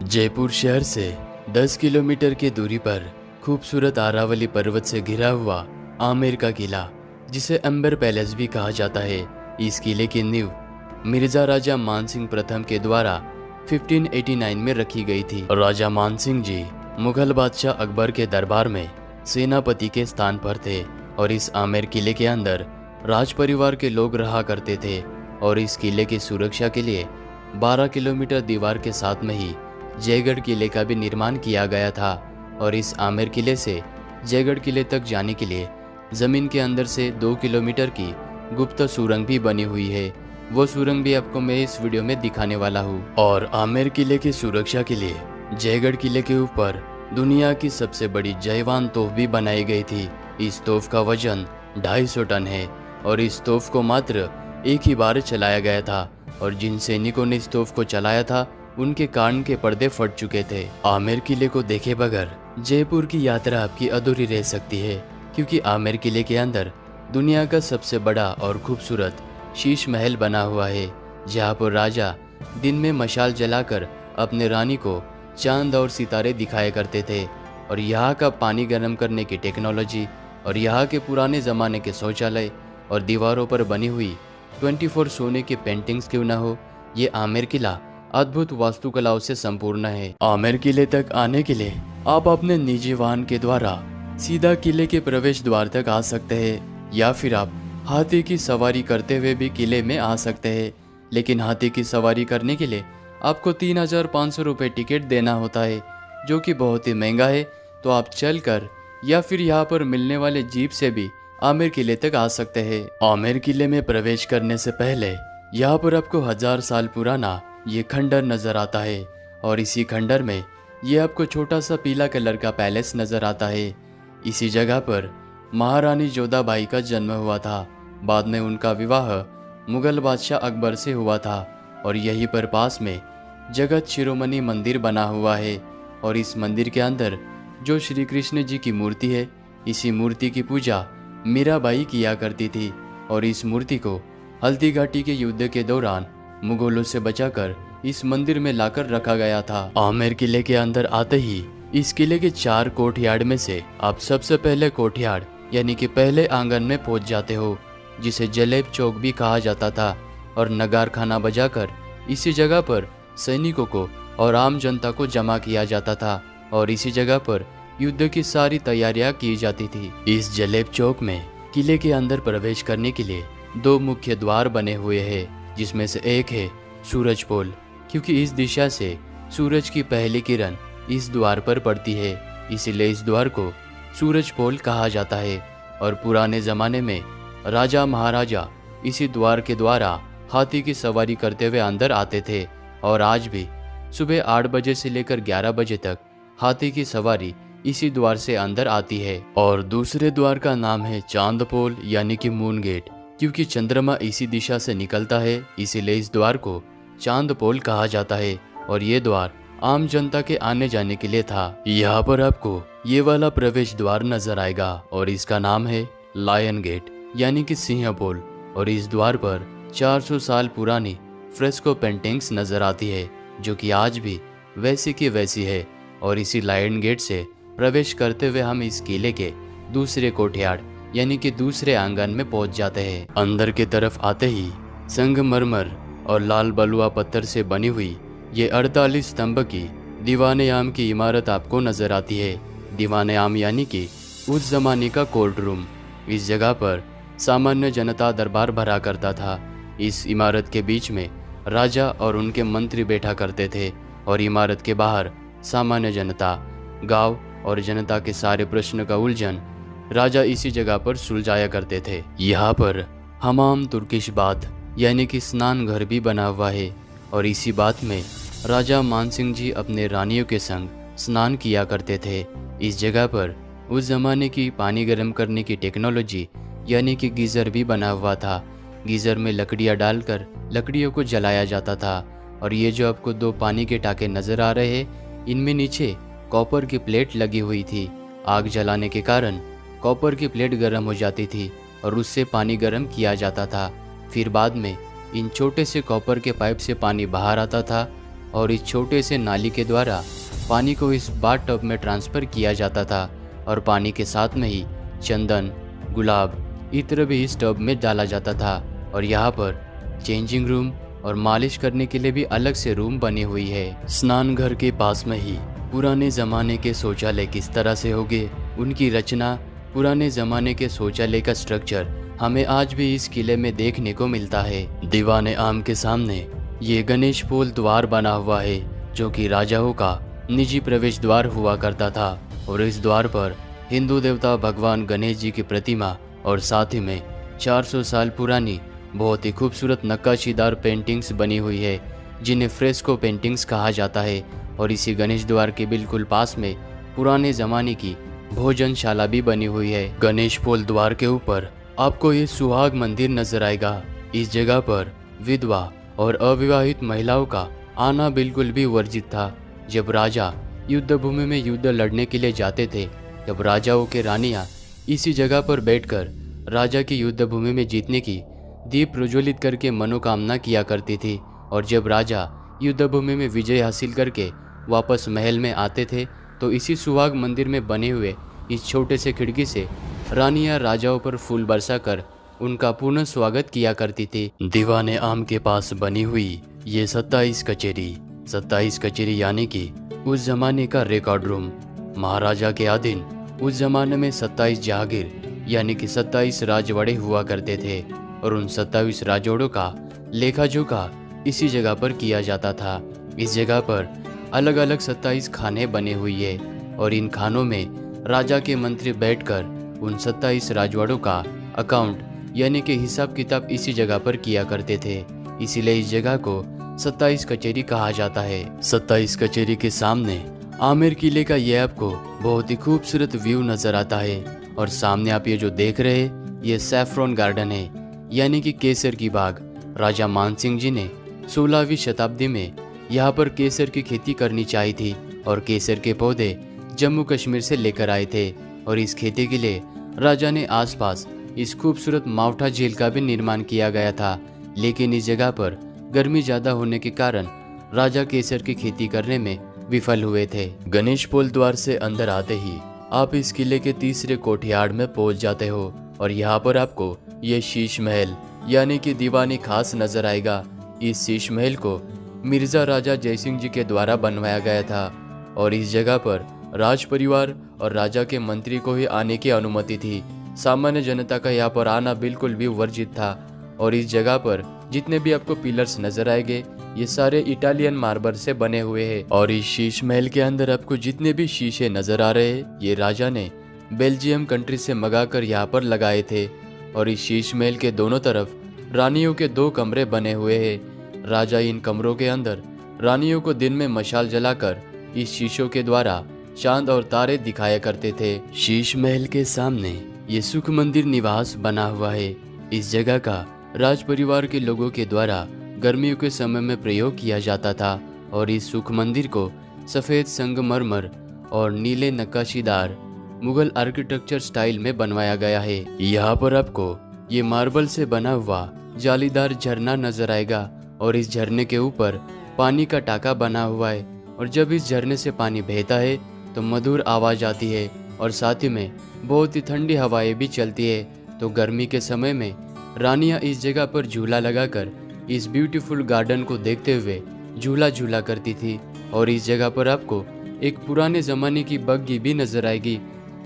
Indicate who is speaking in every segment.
Speaker 1: जयपुर शहर से 10 किलोमीटर की दूरी पर खूबसूरत आरावली पर्वत से घिरा हुआ आमेर का किला, जिसे अंबर पैलेस भी कहा जाता है। इस किले की नींव मिर्जा राजा मानसिंह प्रथम के द्वारा 1589 में रखी गई थी। राजा मानसिंह जी मुगल बादशाह अकबर के दरबार में सेनापति के स्थान पर थे और इस आमेर किले के अंदर राज परिवार के लोग रहा करते थे। और इस किले की सुरक्षा के लिए 12 किलोमीटर दीवार के साथ में ही जयगढ़ किले का भी निर्माण किया गया था। और इस आमेर किले से जयगढ़ किले तक जाने के लिए जमीन के अंदर से 2 किलोमीटर की गुप्त सुरंग भी बनी हुई है। वो सुरंग भी आपको मैं इस वीडियो में दिखाने वाला हूँ। और आमेर किले की सुरक्षा के लिए जयगढ़ किले के ऊपर दुनिया की सबसे बड़ी जयवान तोफ भी बनाई गई थी। इस तोफ का वजन 250 टन है और इस तोफ को मात्र एक ही बार चलाया गया था। और जिन सैनिकों ने इस तोफ को चलाया था उनके कान के पर्दे फट चुके थे। आमेर किले को देखे बगैर जयपुर की यात्रा आपकी अधूरी रह सकती है, क्योंकि आमेर किले के अंदर दुनिया का सबसे बड़ा और खूबसूरत शीश महल बना हुआ है, जहाँ पर राजा दिन में मशाल जलाकर अपने रानी को चांद और सितारे दिखाया करते थे। और यहाँ का पानी गर्म करने की टेक्नोलॉजी और यहाँ के पुराने ज़माने के शौचालय और दीवारों पर बनी हुई 24 सोने की पेंटिंग्स क्यों न हो, ये आमेर किला अद्भुत वास्तुकलाओं से संपूर्ण है। आमेर किले तक आने के लिए आप अपने निजी वाहन के द्वारा सीधा किले के प्रवेश द्वार तक आ सकते हैं, या फिर आप हाथी की सवारी करते हुए भी किले में आ सकते हैं। लेकिन हाथी की सवारी करने के लिए आपको 3500 रुपये टिकट देना होता है, जो कि बहुत ही महंगा है। तो आप चलकर या फिर यहाँ पर मिलने वाले जीप से भी आमेर किले तक आ सकते हैं। आमेर किले में प्रवेश करने से पहले यहाँ पर आपको 1000 साल पुराना ये खंडर नजर आता है। और इसी खंडर में ये आपको छोटा सा पीला कलर का पैलेस नजर आता है। इसी जगह पर महारानी जोधाबाई का जन्म हुआ था। बाद में उनका विवाह मुगल बादशाह अकबर से हुआ था। और यहीं पर पास में जगत शिरोमणि मंदिर बना हुआ है। और इस मंदिर के अंदर जो श्री कृष्ण जी की मूर्ति है, इसी मूर्ति की पूजा मीराबाई किया करती थी। और इस मूर्ति को हल्दी घाटी के युद्ध के दौरान मुगलों से बचाकर इस मंदिर में लाकर रखा गया था। आमेर किले के अंदर आते ही इस किले के 4 कोर्टयार्ड में से आप सबसे पहले कोर्टयार्ड यानी कि पहले आंगन में पहुंच जाते हो, जिसे जलेब चौक भी कहा जाता था। और नगार खाना बजाकर इसी जगह पर सैनिकों को और आम जनता को जमा किया जाता था। और इसी जगह पर युद्ध की सारी तैयारियां की जाती थी। इस जलेब चौक में किले के अंदर प्रवेश करने के लिए 2 मुख्य द्वार बने हुए हैं, जिसमें से एक है सूरज पोल, क्योंकि इस दिशा से सूरज की पहली किरण इस द्वार पर पड़ती है, इसीलिए इस द्वार को सूरज पोल कहा जाता है। और पुराने जमाने में राजा महाराजा इसी द्वार के द्वारा हाथी की सवारी करते हुए अंदर आते थे। और आज भी सुबह 8 बजे से लेकर 11 बजे तक हाथी की सवारी इसी द्वार से अंदर आती है। और दूसरे द्वार का नाम है चांद पोल यानी कि मून गेट, क्योंकि चंद्रमा इसी दिशा से निकलता है, इसीलिए इस द्वार को चांद पोल कहा जाता है। और ये द्वार आम जनता के आने जाने के लिए था। यहाँ पर आपको ये वाला प्रवेश द्वार नजर आएगा और इसका नाम है लायन गेट यानी कि सिंह पोल। और इस द्वार पर 400 साल पुरानी फ्रेस्को पेंटिंग्स नजर आती है, जो कि आज भी वैसी की वैसी है। और इसी लायन गेट से प्रवेश करते हुए हम इस किले के दूसरे कोर्टयार्ड यानी कि दूसरे आंगन में पहुंच जाते हैं। अंदर की तरफ आते ही संगमरमर और लाल बलुआ पत्थर से बनी हुई ये 48 स्तंभ की दीवाने आम की इमारत आपको नजर आती है। दीवाने आम यानी कि उस जमाने का कोर्ट रूम। इस जगह पर सामान्य जनता दरबार भरा करता था। इस इमारत के बीच में राजा और उनके मंत्री बैठा करते थे। और इमारत के बाहर सामान्य जनता, गांव और जनता के सारे प्रश्न का उलझन राजा इसी जगह पर सुलझाया करते थे। यहाँ पर हमाम तुर्किश बाथ यानी कि स्नान घर भी बना हुआ है। और इसी बात में राजा मानसिंह जी अपने रानियों के संग स्नान किया करते थे। इस जगह पर उस जमाने की पानी गर्म करने की टेक्नोलॉजी यानी कि गीज़र भी बना हुआ था। गीज़र में लकड़ियाँ डालकर लकड़ियों को जलाया जाता था। और ये जो आपको 2 पानी के टाके नज़र आ रहे हैं, इनमें नीचे कॉपर की प्लेट लगी हुई थी। आग जलाने के कारण कॉपर की प्लेट गर्म हो जाती थी और उससे पानी गर्म किया जाता था। फिर बाद में इन छोटे से कॉपर के पाइप से पानी बाहर आता था और इस छोटे से नाली के द्वारा पानी को इस बाथ टब में ट्रांसफ़र किया जाता था और पानी के साथ में ही चंदन, गुलाब, इत्र भी इस टब में डाला जाता था। और यहाँ पर चेंजिंग रूम और मालिश करने के लिए भी अलग से रूम बनी हुई है। स्नान घर के पास में ही पुराने ज़माने के शौचालय किस तरह से होंगे, उनकी रचना, पुराने ज़माने के शौचालय का स्ट्रक्चर हमें आज भी इस किले में देखने को मिलता है। दीवाने आम के सामने ये गणेश पोल द्वार बना हुआ है, जो कि राजाओं का निजी प्रवेश द्वार हुआ करता था। और इस द्वार पर हिंदू देवता भगवान गणेश जी की प्रतिमा और साथ ही में 400 साल पुरानी बहुत ही खूबसूरत नक्काशीदार पेंटिंग्स बनी हुई है, जिन्हें फ्रेस्को पेंटिंग्स कहा जाता है। और इसी गणेश द्वार के बिल्कुल पास में पुराने ज़माने की भोजनशाला भी बनी हुई है। गणेश पोल द्वार के ऊपर आपको ये सुहाग मंदिर नजर आएगा। इस जगह पर विधवा और अविवाहित महिलाओं का आना बिल्कुल भी वर्जित था। जब राजा युद्ध भूमि में युद्ध लड़ने के लिए जाते थे, तब राजाओं के रानियां इसी जगह पर बैठकर राजा की युद्ध भूमि में जीतने की दीप प्रज्वलित करके मनोकामना किया करती थी। और जब राजा युद्ध भूमि में विजय हासिल करके वापस महल में आते थे, तो इसी सुहाग मंदिर में बने हुए इस छोटे से खिड़की से रानियां राजाओं पर फूल बरसाकर उनका पुनः स्वागत किया करती थी। दीवाने आम के पास बनी हुई ये 27 कचेरी यानी कि उस जमाने का रिकॉर्ड रूम, महाराजा के अधीन उस जमाने में 27 जहागीर यानी कि 27 राजवाड़े हुआ करते थे। और उन 27 राजवाड़ों का लेखा जोखा इसी जगह पर किया जाता था। इस जगह पर अलग अलग 27 खाने बने हुई है और इन खानों में राजा के मंत्री बैठकर उन 27 राजवाड़ों का अकाउंट यानी कि हिसाब किताब इसी जगह पर किया करते थे। इसीलिए इस जगह को 27 कचेरी कहा जाता है। 27 कचेरी के सामने आमेर किले का ये आपको बहुत ही खूबसूरत व्यू नजर आता है। और सामने आप ये जो देख रहे हैं, ये सैफ्रॉन गार्डन है यानी कि केसर की बाग। राजा मानसिंह जी ने 16वीं शताब्दी में यहाँ पर केसर की खेती करनी चाहिए थी और केसर के पौधे जम्मू कश्मीर से लेकर आए थे। और इस खेती के लिए राजा ने आसपास इस खूबसूरत मावठा झील का भी निर्माण किया गया था। लेकिन इस जगह पर गर्मी ज़्यादा होने के कारण राजा केसर की खेती करने में विफल हुए थे। गणेश पोल द्वार से अंदर आते ही आप इस किले के तीसरे कोठियार्ड में पहुंच जाते हो और यहाँ पर आपको ये शीश महल यानी कि दीवानी खास नजर आएगा। इस शीश महल को मिर्जा राजा जयसिंह जी के द्वारा बनवाया गया था और इस जगह पर राज परिवार और राजा के मंत्री को ही आने की अनुमति थी। सामान्य जनता का यहाँ पर आना बिल्कुल भी वर्जित था। और इस जगह पर जितने भी आपको पिलर्स नजर आएंगे, ये सारे इटालियन मार्बल से बने हुए हैं। और इस शीश महल के अंदर आपको जितने भी शीशे नजर आ रहे हैं, ये राजा ने बेल्जियम कंट्री से मंगाकर यहाँ पर लगाए थे। और इस शीश महल के दोनों तरफ रानियों के 2 कमरे बने हुए हैं। राजा इन कमरों के अंदर रानियों को दिन में मशाल जलाकर इस शीशों के द्वारा चांद और तारे दिखाया करते थे। शीश महल के सामने ये सुख मंदिर निवास बना हुआ है। इस जगह का राज परिवार के लोगों के द्वारा गर्मियों के समय में प्रयोग किया जाता था। और इस सुख मंदिर को सफ़ेद संगमरमर और नीले नक्काशीदार मुगल आर्किटेक्चर स्टाइल में बनवाया गया है। यहाँ पर आपको ये मार्बल से बना हुआ जालीदार झरना नजर आएगा और इस झरने के ऊपर पानी का टाका बना हुआ है। और जब इस झरने से पानी बहता है तो मधुर आवाज आती है और साथ ही में बहुत ही ठंडी हवाएं भी चलती है। तो गर्मी के समय में रानियां इस जगह पर झूला लगाकर इस ब्यूटीफुल गार्डन को देखते हुए झूला झूला करती थी। और इस जगह पर आपको एक पुराने ज़माने की बग्गी भी नजर आएगी।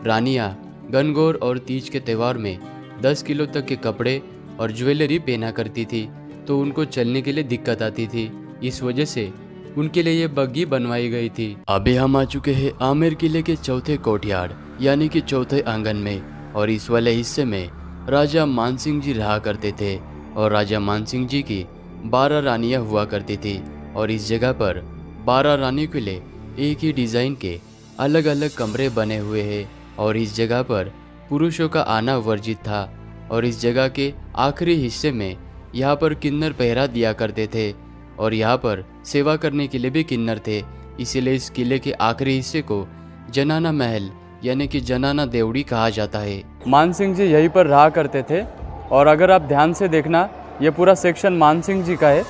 Speaker 1: रानियां गणगौर और तीज के त्यौहार में 10 किलो तक के कपड़े और ज्वेलरी पहना करती थी, तो उनको चलने के लिए दिक्कत आती थी। इस वजह से उनके लिए ये बग्गी बनवाई गई थी। अभी हम आ चुके हैं आमेर किले के चौथे कोर्टयार्ड यानी कि चौथे आंगन में। और इस वाले हिस्से में राजा मानसिंह जी रहा करते थे और राजा मानसिंह जी की 12 रानियां हुआ करती थी। और इस जगह पर 12 रानियों के लिए एक ही डिज़ाइन के अलग अलग कमरे बने हुए हैं। और इस जगह पर पुरुषों का आना वर्जित था। और इस जगह के आखिरी हिस्से में यहाँ पर किन्नर पहरा दिया करते थे और यहाँ पर सेवा करने के लिए भी किन्नर थे। इसीलिए इस किले के आखिरी हिस्से को जनाना महल यानी कि जनाना देवड़ी कहा जाता है।
Speaker 2: मानसिंह जी यहीं पर रहा करते थे और अगर आप ध्यान से देखना, ये पूरा सेक्शन मानसिंह जी का है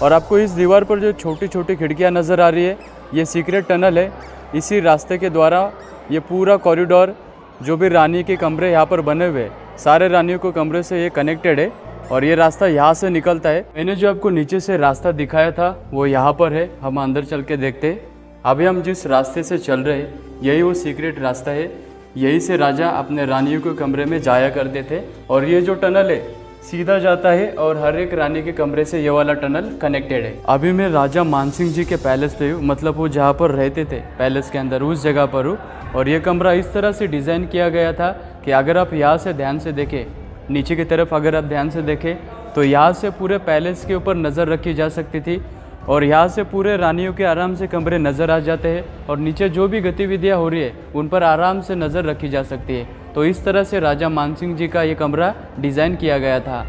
Speaker 2: और आपको इस दीवार पर जो छोटी छोटी खिड़कियाँ नज़र आ रही है, ये सीक्रेट टनल है। इसी रास्ते के द्वारा ये पूरा कॉरिडोर, जो भी रानी के कमरे यहाँ पर बने हुए, सारे रानियों के कमरे से ये कनेक्टेड है और ये रास्ता यहाँ से निकलता है। मैंने जो आपको नीचे से रास्ता दिखाया था वो यहाँ पर है, हम अंदर चल के देखते हैं। अभी हम जिस रास्ते से चल रहे हैं यही वो सीक्रेट रास्ता है, यही से राजा अपने रानियों के कमरे में जाया करते थे। और ये जो टनल है सीधा जाता है और हर एक रानी के कमरे से ये वाला टनल कनेक्टेड है। अभी मैं राजा मानसिंह जी के पैलेस पे हूँ, मतलब वो जहाँ पर रहते थे पैलेस के अंदर, उस जगह पर हूँ। और ये कमरा इस तरह से डिज़ाइन किया गया था कि अगर आप यहाँ से ध्यान से देखें, नीचे की तरफ अगर आप ध्यान से देखें तो यहाँ से पूरे पैलेस के ऊपर नज़र रखी जा सकती थी और यहाँ से पूरे रानियों के आराम से कमरे नज़र आ जाते हैं और नीचे जो भी गतिविधियाँ हो रही है उन पर आराम से नज़र रखी जा सकती है। तो इस तरह से राजा मानसिंह जी का ये कमरा डिज़ाइन किया गया था।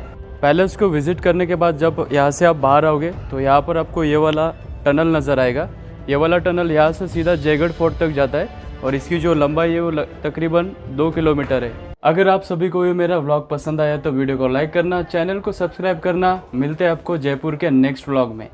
Speaker 2: पैलेस को विज़िट करने के बाद जब यहाँ से आप बाहर आओगे तो यहाँ पर आपको ये वाला टनल नज़र आएगा। ये वाला टनल यहाँ से सीधा जयगढ़ फोर्ट तक जाता है और इसकी जो लंबाई है वो तकरीबन 2 किलोमीटर है। अगर आप सभी को ये मेरा व्लॉग पसंद आया तो वीडियो को लाइक करना, चैनल को सब्सक्राइब करना। मिलते हैं आपको जयपुर के नेक्स्ट व्लॉग में।